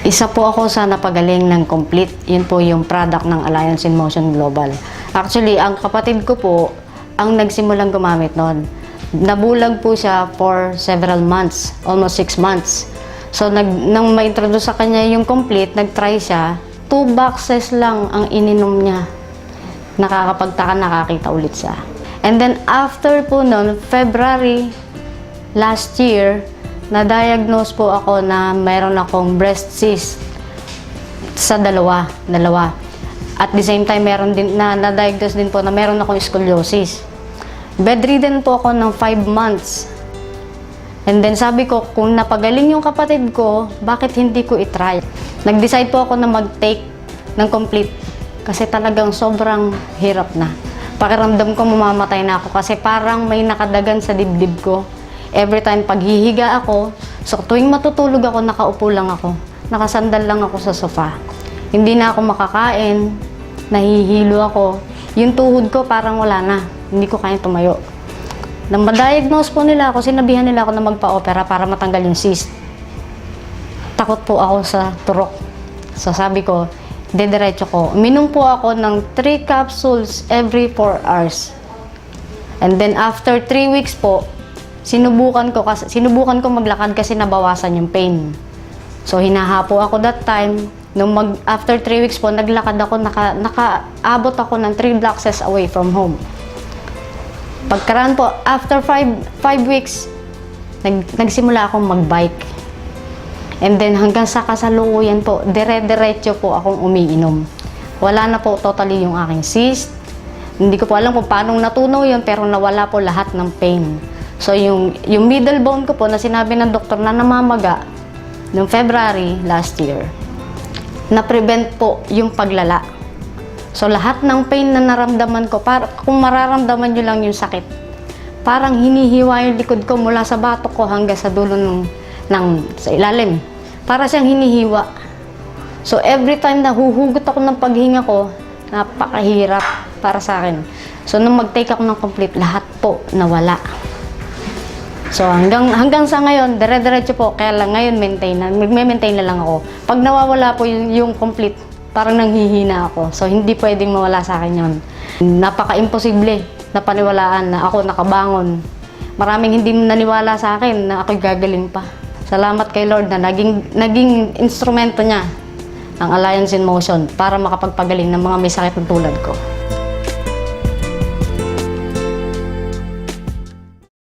Isa po ako sa napagaling ng Complete. Yun po yung product ng Alliance in Motion Global. Actually, ang kapatid ko po ang nagsimulang gumamit nun. Nabulag po siya for several months, almost 6 months. So, nang ma-introduce sa kanya yung Complete, nag-try siya, 2 boxes lang ang ininom niya. Nakakapagtaka, nakakita ulit siya. And then, after po nun, February last year, na-diagnose po ako na mayroon akong breast cyst sa dalawa. At the same time, meron din na-diagnose din po na meron akong scoliosis. Bedridden po ako ng 5 months. And then sabi ko, kung napagaling yung kapatid ko, bakit hindi ko itry? Nag-decide po ako na mag-take ng Complete kasi talagang sobrang hirap na. Pakiramdam ko mamamatay na ako kasi parang may nakadagan sa dibdib ko. Every time paghihiga ako, so tuwing matutulog ako, nakaupo lang ako. Nakasandal lang ako sa sofa. Hindi na ako makakain, nahihilo ako. Yung tuhod ko parang wala na, hindi ko kaya tumayo. Nang ma-diagnose po nila ako, sinabihan nila ako na magpa-opera para matanggal yung cyst. Takot po ako sa turok. So sabi ko, dediretso ko. Uminom po ako ng 3 capsules every 4 hours. And then after 3 weeks po, sinubukan ko maglakad kasi nabawasan yung pain. So hinahapo ako that time. After 3 weeks po, naglakad ako, nakaabot ako ng 3 blocks away from home. Pagkaraan po, after 5 weeks, nagsimula akong mag-bike. And then hanggang sa kasalukuyan po, dire-diretso po akong umiinom. Wala na po totally yung aking cyst. Hindi ko po alam kung paano natunaw yun, pero nawala po lahat ng pain. So yung middle bone ko po na sinabi ng doktor na namamaga noong February last year, na-prevent po yung paglala. So lahat ng pain na naramdaman ko, kung mararamdaman nyo lang yung sakit, parang hinihiwa yung likod ko mula sa batok ko hanggang sa dulo sa ilalim. Para siyang hinihiwa. So every time na huhugot ako ng paghinga ko, napakahirap para sa akin. So nung mag-take ako ng Complete, lahat po nawala. So hanggang sa ngayon, dire-diretso po. Kaya lang ngayon magme-maintain na lang ako. Pag nawawala po yung Complete, parang nanghihina ako. So hindi pwedeng mawala sa akin yun. Napaka-imposible na paniwalaan na ako nakabangon. Maraming hindi naniwala sa akin na ako'y gagaling pa. Salamat kay Lord na naging instrumento niya ang Alliance in Motion para makapagpagaling ng mga may sakit na tulad ko.